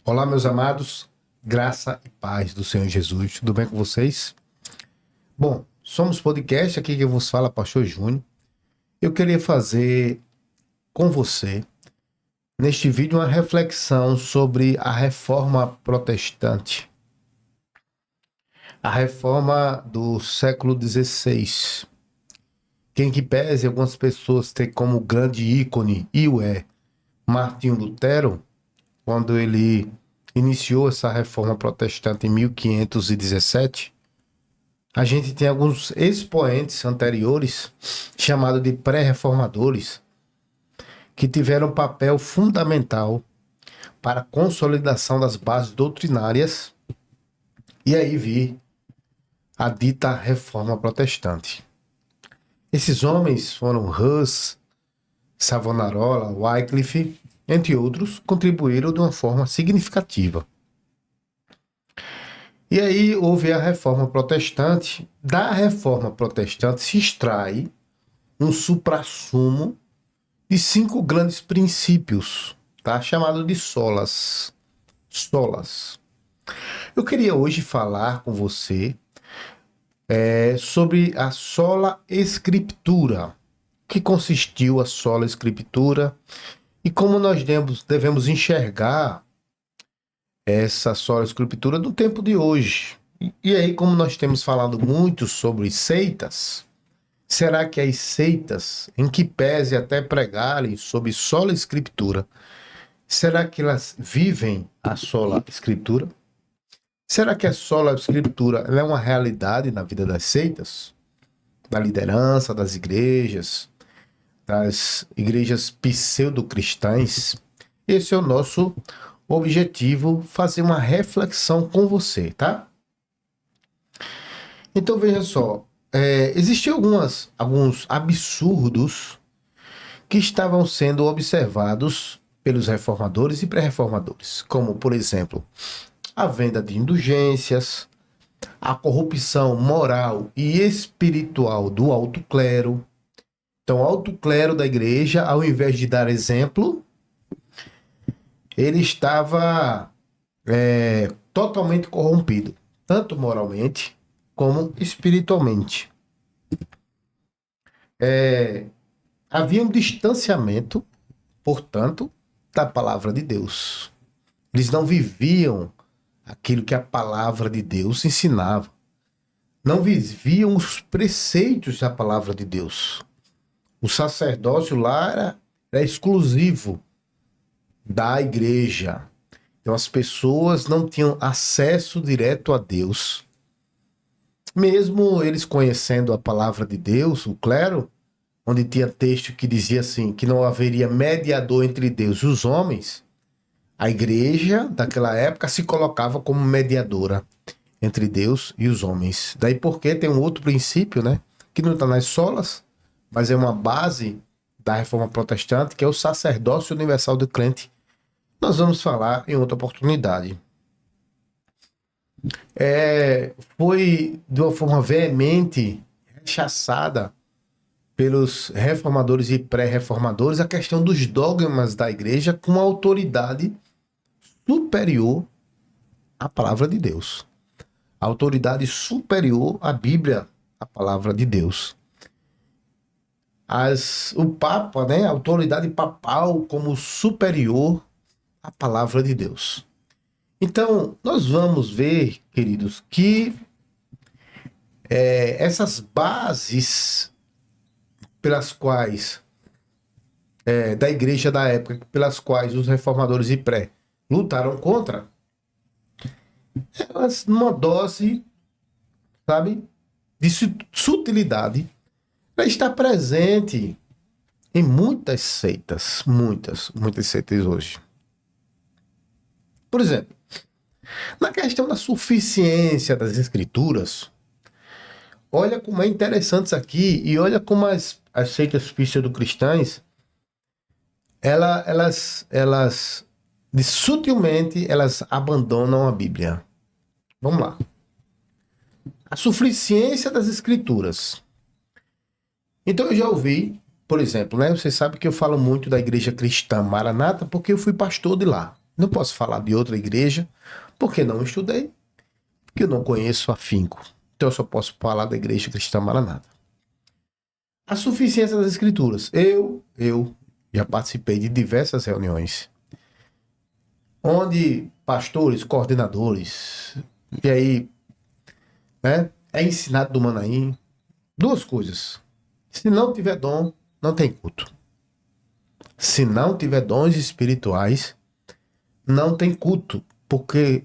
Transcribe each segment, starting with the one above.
Olá, meus amados, graça e paz do Senhor Jesus. Tudo bem com vocês? Bom, somos podcast, aqui que vos fala, Pastor Júnior. Eu queria fazer com você, neste vídeo, uma reflexão sobre a reforma protestante. A reforma do século XVI. Quem que pese algumas pessoas ter como grande ícone, e o é, Martinho Lutero, quando ele iniciou essa reforma protestante em 1517, a gente tem alguns expoentes anteriores, chamados de pré-reformadores, que tiveram um papel fundamental para a consolidação das bases doutrinárias e aí vir a dita reforma protestante. Esses homens foram Hus, Savonarola, Wycliffe, entre outros, contribuíram de uma forma significativa. E aí houve a reforma protestante. Da reforma protestante se extrai um suprassumo de 5 grandes princípios, tá? Chamado de solas. Solas. Eu queria hoje falar com você sobre a sola escritura. O que consistiu a sola escritura e como nós devemos enxergar essa sola escritura no tempo de hoje. E aí, como nós temos falado muito sobre seitas, será que as seitas, em que pese até pregarem sobre sola escritura, será que elas vivem a sola escritura? Será que a sola escritura é uma realidade na vida das seitas? Da liderança, das igrejas pseudo-cristãs? Esse é o nosso objetivo, fazer uma reflexão com você, tá? Então veja só, existiam alguns absurdos que estavam sendo observados pelos reformadores e pré-reformadores, como, por exemplo, a venda de indulgências, a corrupção moral e espiritual do alto clero. Então, o alto clero da igreja, ao invés de dar exemplo, ele estava totalmente corrompido, tanto moralmente como espiritualmente. Havia um distanciamento, portanto, da palavra de Deus. Eles não viviam aquilo que a palavra de Deus ensinava. Não viviam os preceitos da palavra de Deus. O sacerdócio lá era exclusivo da igreja. Então as pessoas não tinham acesso direto a Deus. Mesmo eles conhecendo a palavra de Deus, o clero, onde tinha texto que dizia assim, que não haveria mediador entre Deus e os homens, a igreja daquela época se colocava como mediadora entre Deus e os homens. Daí porque tem um outro princípio, né, que não está nas solas, mas é uma base da reforma protestante, que é o sacerdócio universal do crente. Nós vamos falar em outra oportunidade. Foi de uma forma veemente rechaçada pelos reformadores e pré-reformadores a questão dos dogmas da igreja com autoridade superior à palavra de Deus. A autoridade superior à Bíblia, à palavra de Deus. O Papa, né, a autoridade papal como superior à palavra de Deus. Então, nós vamos ver, queridos, que essas bases pelas quais, da igreja da época, pelas quais os reformadores e pré lutaram contra, elas, numa dose, sabe, de sutilidade, ela está presente em muitas seitas, muitas seitas hoje. Por exemplo, na questão da suficiência das escrituras, olha como é interessante isso aqui e olha como as seitas pseudo-cristãs, elas sutilmente elas abandonam a Bíblia. Vamos lá. A suficiência das escrituras. Então eu já ouvi, por exemplo, né? Você sabe que eu falo muito da igreja cristã Maranata porque eu fui pastor de lá. Não posso falar de outra igreja, porque não estudei, porque eu não conheço afinco. Então eu só posso falar da Igreja Cristã Maranata. A suficiência das Escrituras. Eu já participei de diversas reuniões, onde pastores, coordenadores, e aí, né, é ensinado do Manaim, duas coisas. Se não tiver dom, não tem culto. Se não tiver dons espirituais, não tem culto, porque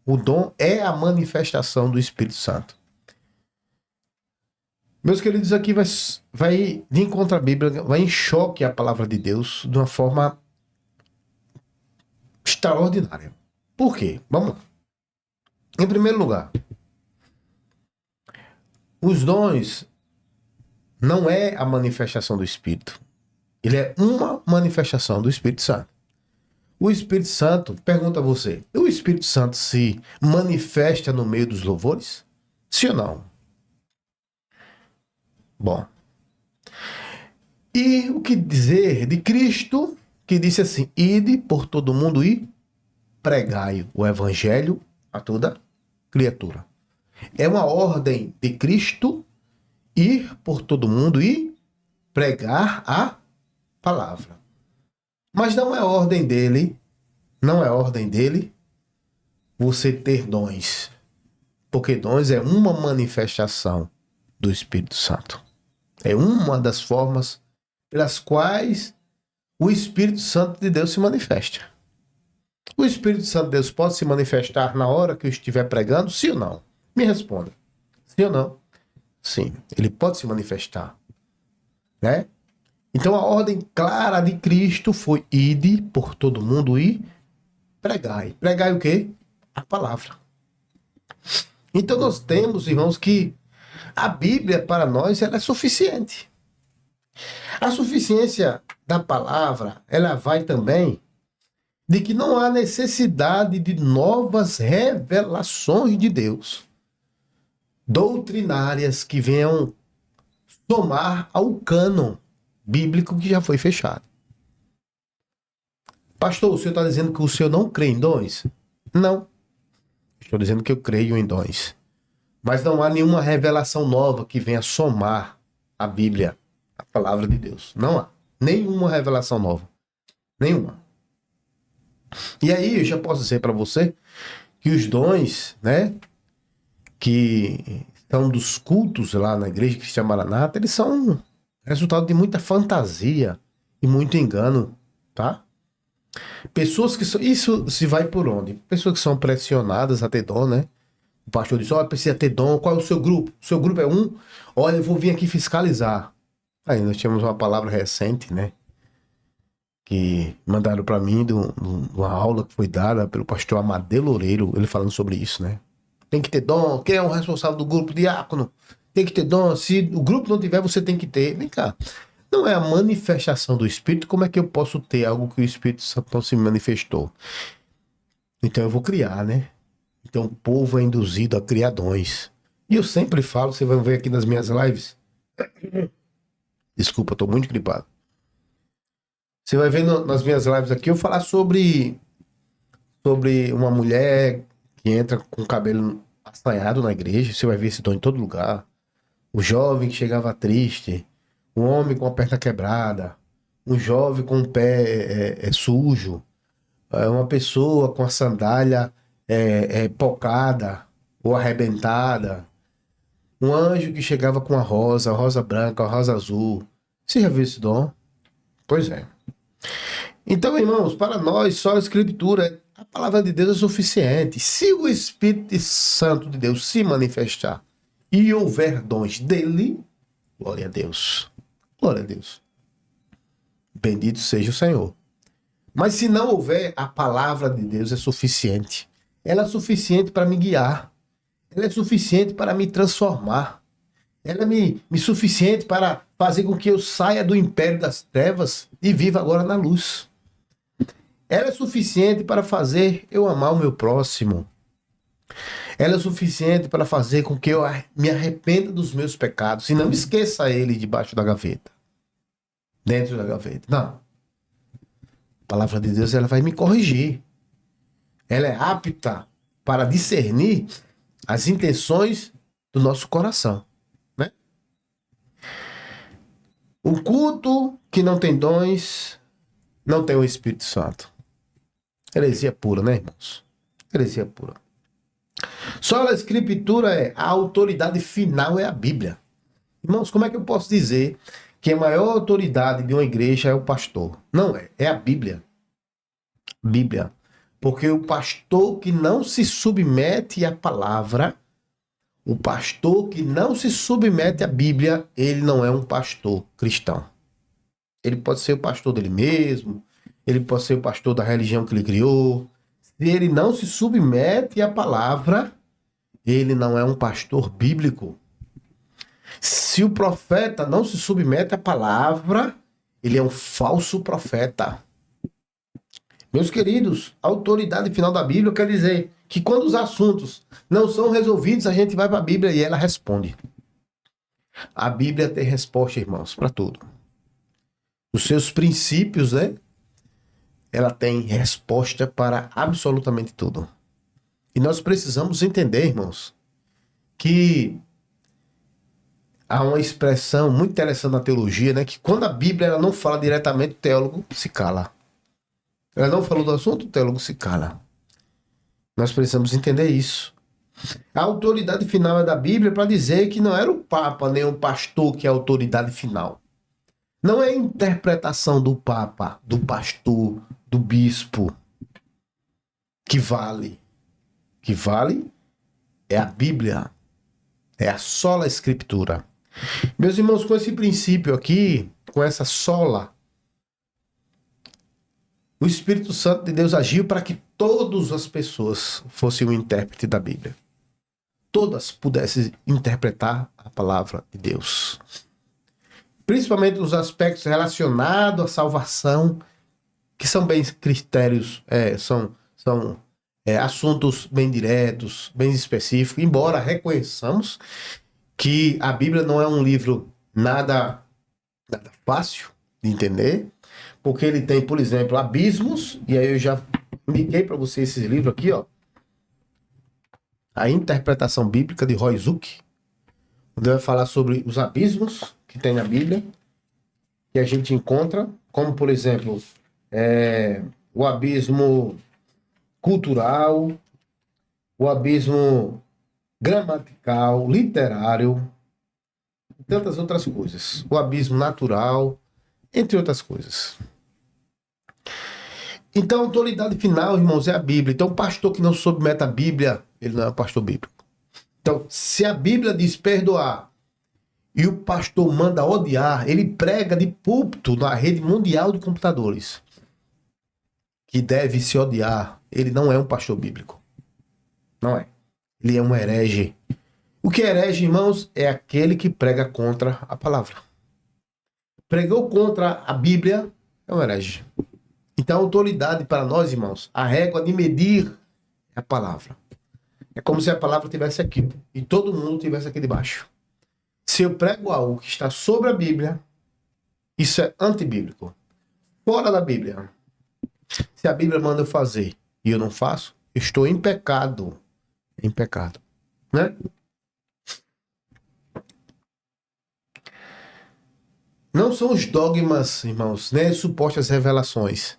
o dom é a manifestação do Espírito Santo. Meus queridos, aqui vai de encontro à Bíblia, vai em choque a palavra de Deus de uma forma extraordinária. Por quê? Vamos lá. Em primeiro lugar, os dons não é a manifestação do Espírito. Ele é uma manifestação do Espírito Santo. O Espírito Santo, pergunta a você, o Espírito Santo se manifesta no meio dos louvores? Sim ou não? Bom. E o que dizer de Cristo, que disse assim, ide por todo mundo e pregai o evangelho a toda criatura. É uma ordem de Cristo ir por todo mundo e pregar a palavra. Mas não é ordem dele você ter dons. Porque dons é uma manifestação do Espírito Santo. É uma das formas pelas quais o Espírito Santo de Deus se manifesta. O Espírito Santo de Deus pode se manifestar na hora que eu estiver pregando? Sim ou não? Me responda. Sim ou não? Sim, ele pode se manifestar. Né? Então a ordem clara de Cristo foi ide por todo mundo e pregai. Pregai o quê? A palavra. Então nós temos, irmãos, que a Bíblia para nós ela é suficiente. A suficiência da palavra, ela vai também de que não há necessidade de novas revelações de Deus, doutrinárias que venham somar ao cânon bíblico que já foi fechado. Pastor, o senhor está dizendo que o senhor não crê em dons? Não. Estou dizendo que eu creio em dons. Mas não há nenhuma revelação nova que venha somar a Bíblia, a palavra de Deus. Não há. Nenhuma revelação nova. Nenhuma. E aí eu já posso dizer para você que os dons, né, que são dos cultos lá na Igreja Cristã Maranata, eles são resultado de muita fantasia e muito engano, tá? Pessoas que são... Isso se vai por onde? Pessoas que são pressionadas a ter dom, né? O pastor diz, olha, precisa ter dom. Qual é o seu grupo? O seu grupo é um? Olha, eu vou vir aqui fiscalizar. Aí nós tínhamos uma palavra recente, né? Que mandaram para mim de uma aula que foi dada pelo pastor Amadeu Loureiro, ele falando sobre isso, né? Tem que ter dom. Quem é o responsável do grupo? Diácono. Tem que ter dom. Se o grupo não tiver, você tem que ter. Vem cá. Não é a manifestação do Espírito, como é que eu posso ter algo que o Espírito Santo não se manifestou? Então eu vou criar, né? Então o povo é induzido a criar dons. E eu sempre falo, você vai ver aqui nas minhas lives. Desculpa, tô muito gripado. Você vai ver nas minhas lives aqui eu falar sobre uma mulher que entra com o cabelo assanhado na igreja. Você vai ver esse dom em todo lugar. O jovem que chegava triste. Um homem com a perna quebrada, um jovem com o pé sujo, uma pessoa com a sandália pocada ou arrebentada, um anjo que chegava com a rosa branca, a rosa azul. Você já viu esse dom? Pois é. Então, irmãos, para nós só a Escritura, a palavra de Deus é suficiente. Se o Espírito Santo de Deus se manifestar e houver dons dele, glória a Deus. Glória a Deus. Bendito seja o Senhor. Mas se não houver, a palavra de Deus é suficiente. Ela é suficiente para me guiar. Ela é suficiente para me transformar. Ela é suficiente para fazer com que eu saia do império das trevas e viva agora na luz. Ela é suficiente para fazer eu amar o meu próximo. Ela é suficiente para fazer com que eu me arrependa dos meus pecados e não esqueça ele debaixo da gaveta. Dentro da gaveta. Não. A palavra de Deus, ela vai me corrigir. Ela é apta para discernir as intenções do nosso coração, né? O culto que não tem dons não tem o Espírito Santo. Heresia pura, né, irmãos? Heresia pura. Só a Escritura a autoridade final é a Bíblia. Irmãos, como é que eu posso dizer que a maior autoridade de uma igreja é o pastor? Não é, é a Bíblia. Bíblia. Porque o pastor que não se submete à palavra, o pastor que não se submete à Bíblia, ele não é um pastor cristão. Ele pode ser o pastor dele mesmo, ele pode ser o pastor da religião que ele criou. Se ele não se submete à palavra, ele não é um pastor bíblico. Se o profeta não se submete à palavra, ele é um falso profeta. Meus queridos, a autoridade final da Bíblia quer dizer que quando os assuntos não são resolvidos, a gente vai para a Bíblia e ela responde. A Bíblia tem resposta, irmãos, para tudo. Os seus princípios, né? Ela tem resposta para absolutamente tudo. E nós precisamos entender, irmãos, que há uma expressão muito interessante na teologia, né? Que quando a Bíblia ela não fala diretamente, o teólogo se cala. Ela não falou do assunto, o teólogo se cala. Nós precisamos entender isso. A autoridade final é da Bíblia para dizer que não era o Papa nem o pastor que é a autoridade final. Não é a interpretação do Papa, do pastor, do bispo que vale. Que vale é a Bíblia. É a sola Escritura. Meus irmãos, com esse princípio aqui, com essa sola, o Espírito Santo de Deus agiu para que todas as pessoas fossem o intérprete da Bíblia. Todas pudessem interpretar a palavra de Deus. Principalmente nos aspectos relacionados à salvação, que são bem critérios, são assuntos bem diretos, bem específicos, embora reconheçamos que a Bíblia não é um livro nada fácil de entender, porque ele tem, por exemplo, abismos, e aí eu já indiquei para você esse livro aqui, ó, A Interpretação Bíblica de Roy Zuck, onde vai falar sobre os abismos que tem na Bíblia, que a gente encontra, como, por exemplo, o abismo cultural, o abismo gramatical, literário, e tantas outras coisas. O abismo natural, entre outras coisas. Então, a autoridade final, irmãos, é a Bíblia. Então, o pastor que não submete a Bíblia, ele não é um pastor bíblico. Então, se a Bíblia diz perdoar e o pastor manda odiar, ele prega de púlpito na rede mundial de computadores que deve se odiar, ele não é um pastor bíblico. Não é. Ele é um herege. O que é herege, irmãos, é aquele que prega contra a palavra. Pregou contra a Bíblia, é um herege. Então, a autoridade para nós, irmãos, a régua de medir é a palavra. É como se a palavra estivesse aqui e todo mundo estivesse aqui debaixo. Se eu prego algo que está sobre a Bíblia, isso é antibíblico. Fora da Bíblia. Se a Bíblia manda eu fazer e eu não faço, eu estou em pecado. Em pecado. Né? Não são os dogmas, irmãos, nem as supostas revelações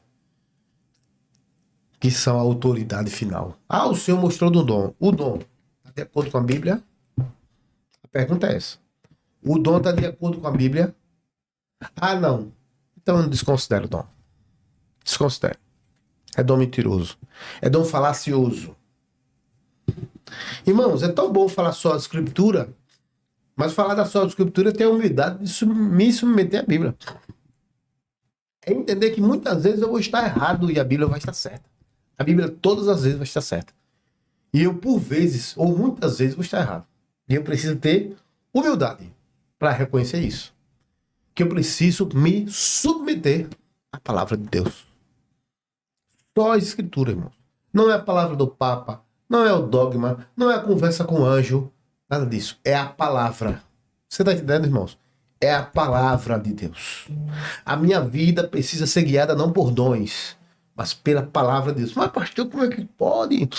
que são a autoridade final. Ah, o Senhor mostrou do dom. O dom está de acordo com a Bíblia? A pergunta é essa. O dom está de acordo com a Bíblia? Ah, não. Então eu não desconsidero o dom. Desconsidero. É dom mentiroso. É dom falacioso. Irmãos, é tão bom falar só a Escritura, mas falar da só a Escritura tem a humildade de me submeter à Bíblia. É entender que muitas vezes eu vou estar errado e a Bíblia vai estar certa. A Bíblia todas as vezes vai estar certa. E eu, por vezes, ou muitas vezes, vou estar errado. E eu preciso ter humildade para reconhecer isso. Que eu preciso me submeter à palavra de Deus. Só a Escritura, irmãos. Não é a palavra do Papa, não é o dogma, não é a conversa com o anjo, nada disso. É a palavra. Você está entendendo, irmãos? É a palavra de Deus. A minha vida precisa ser guiada não por dons, mas pela palavra de Deus. Mas, pastor, como é que pode?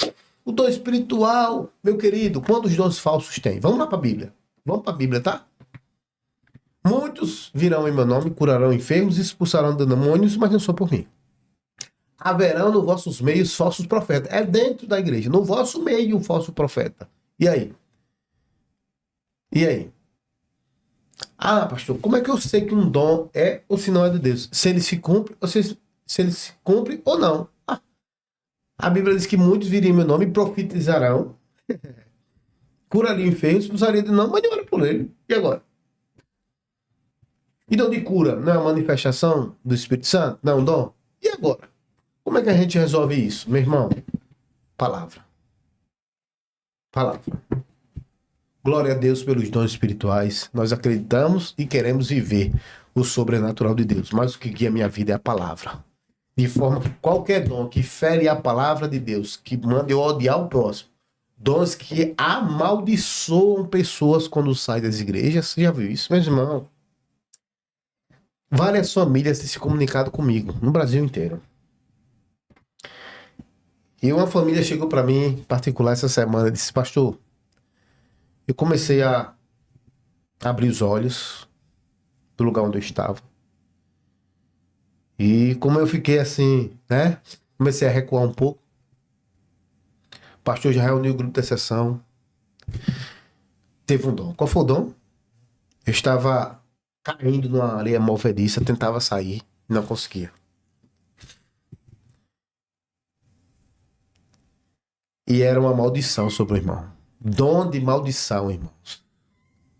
O dom espiritual, meu querido, quantos dons falsos tem? Vamos lá para a Bíblia. Vamos para a Bíblia, tá? Muitos virão em meu nome, curarão enfermos e expulsarão demônios, mas não são por mim. Haverão nos vossos meios falsos profetas. É dentro da igreja. No vosso meio, um falso profeta. E aí? E aí? Ah, pastor, como é que eu sei que um dom é ou se não é de Deus? Se ele se cumpre ou se ele se cumpre ou não. Ah, a Bíblia diz que muitos viriam em meu nome e profetizarão, curariam enfermos, expulsariam de não, mas não era por ele. E agora? E dom de cura não é uma manifestação do Espírito Santo? Não é um dom? E agora? Como é que a gente resolve isso, meu irmão? Palavra. Palavra. Glória a Deus pelos dons espirituais. Nós acreditamos e queremos viver o sobrenatural de Deus. Mas o que guia a minha vida é a palavra. De forma que qualquer dom que fere a palavra de Deus, que manda eu odiar o próximo, dons que amaldiçoam pessoas quando saem das igrejas, você já viu isso, meu irmão? Várias famílias têm se comunicado comigo, no Brasil inteiro. E uma família chegou para mim, em particular, essa semana, e disse, pastor, eu comecei a abrir os olhos do lugar onde eu estava. E como eu fiquei assim, né? Comecei a recuar um pouco. O pastor já reuniu o grupo de intercessão. Teve um dom. Qual foi o dom? Eu estava caindo numa areia movediça, tentava sair, não conseguia. E era uma maldição sobre o irmão. Dom de maldição, irmãos.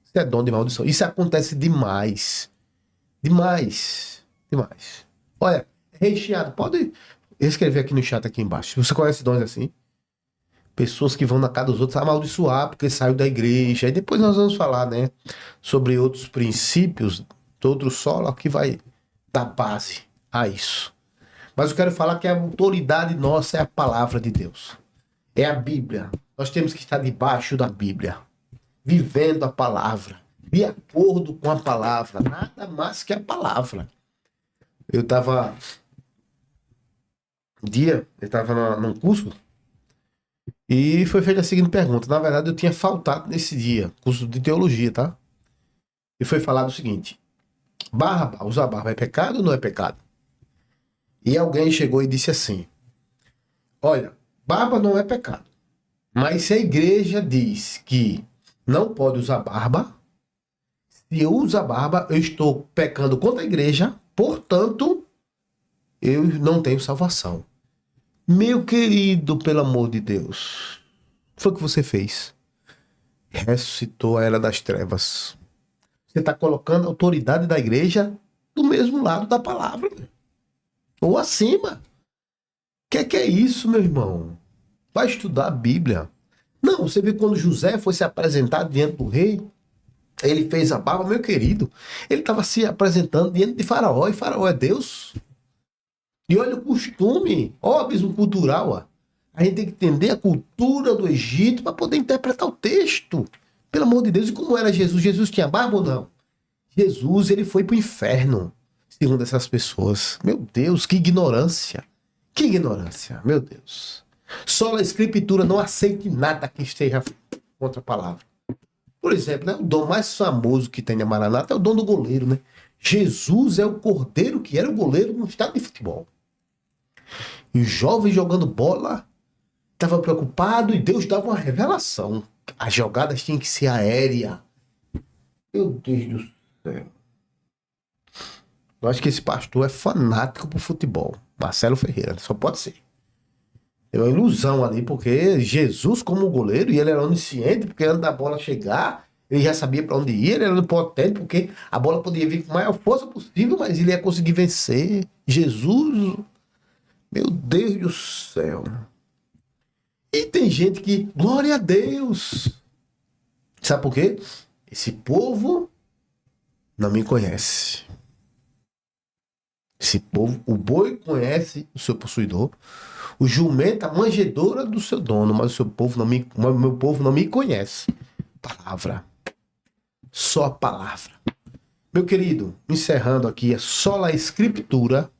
Isso é dom de maldição. Isso acontece demais. Demais. Demais. Olha, recheado. Pode escrever aqui no chat aqui embaixo. Você conhece dons assim? Pessoas que vão na casa dos outros amaldiçoar porque saiu da igreja. E depois nós vamos falar, né? Sobre outros princípios do outro solo que vai dar base a isso. Mas eu quero falar que a autoridade nossa é a palavra de Deus. É a Bíblia. Nós temos que estar debaixo da Bíblia. Vivendo a palavra. De acordo com a palavra. Nada mais que a palavra. Eu estava num curso e foi feita a seguinte pergunta. Na verdade, eu tinha faltado nesse dia, curso de teologia, tá? E foi falado o seguinte: usar barba é pecado ou não é pecado? E alguém chegou e disse assim: olha, barba não é pecado. Mas se a igreja diz que não pode usar barba, se eu usar barba, eu estou pecando contra a igreja, portanto, eu não tenho salvação. Meu querido, pelo amor de Deus, o que foi que você fez? Ressuscitou a era das trevas. Você está colocando a autoridade da igreja do mesmo lado da palavra. Ou acima. O que é isso, meu irmão? Vai estudar a Bíblia. Não, você viu quando José foi se apresentar diante do rei, ele fez a barba, meu querido. Ele estava se apresentando diante de Faraó, e Faraó é Deus. E olha o costume, ó, abismo cultural, ó. A gente tem que entender a cultura do Egito para poder interpretar o texto. Pelo amor de Deus, e como era Jesus? Jesus tinha barba ou não? Jesus, ele foi para o inferno, segundo essas pessoas. Meu Deus, que ignorância. Que ignorância, meu Deus. Só a escritura não aceite nada que esteja contra a palavra. Por exemplo, né, o dom mais famoso que tem na Maranata é o dom do goleiro, né? Jesus é o cordeiro que era o goleiro no estádio de futebol. E o jovem jogando bola estava preocupado e Deus dava uma revelação. As jogadas tinham que ser aéreas. Meu Deus do céu. Eu acho que esse pastor é fanático pro futebol. Marcelo Ferreira, só pode ser. É uma ilusão ali, porque Jesus como goleiro, e ele era onisciente, porque antes da bola chegar, ele já sabia para onde ir, ele era potente, porque a bola podia vir com a maior força possível, mas ele ia conseguir vencer. Jesus, meu Deus do céu. E tem gente que, glória a Deus. Sabe por quê? Esse povo não me conhece. Esse povo, o boi conhece o seu possuidor, o jumento a manjedoura do seu dono, mas o meu povo não me conhece. Palavra. Só a palavra. Meu querido, encerrando aqui, é só a escritura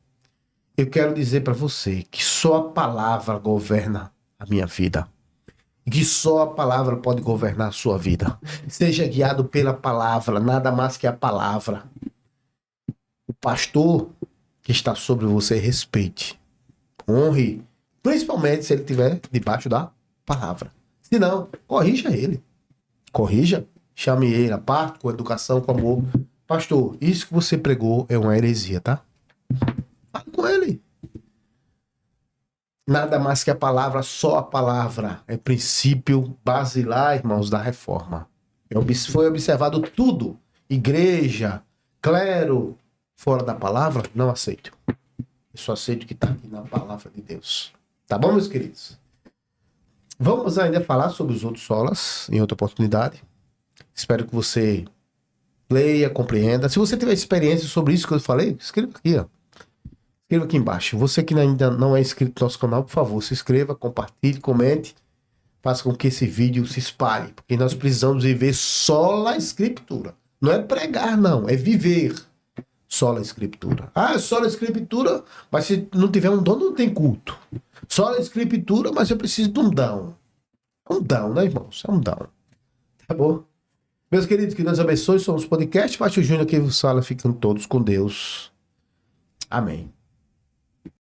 eu quero dizer para você que só a palavra governa a minha vida. E que só a palavra pode governar a sua vida. Seja guiado pela palavra, nada mais que a palavra. O pastor que está sobre você, respeite, honre, principalmente se ele estiver debaixo da palavra. Se não, corrija ele. Corrija, chame ele a parte, com educação, com amor. Pastor, isso que você pregou é uma heresia, tá? Fale com ele. Nada mais que a palavra, só a palavra. É princípio basilar, irmãos, da reforma. Foi observado tudo. Igreja, clero, fora da palavra, não aceito. Eu só aceito o que está aqui na palavra de Deus. Tá bom, meus queridos? Vamos ainda falar sobre os outros solas em outra oportunidade. Espero que você leia, compreenda. Se você tiver experiência sobre isso que eu falei, escreva aqui, ó. Escreva aqui embaixo. Você que ainda não é inscrito no nosso canal, por favor, se inscreva, compartilhe, comente. Faça com que esse vídeo se espalhe. Porque nós precisamos viver sola escritura. Não é pregar, não. É viver sola escritura. Ah, é sola escritura, mas se não tiver um dom, não tem culto. Sola escritura, mas eu preciso de um dom. É um dom, né, irmãos? É um dom. Tá bom? Meus queridos, que Deus abençoe. Somos podcast. Márcio Júnior aqui vos fala. Ficam todos com Deus. Amém.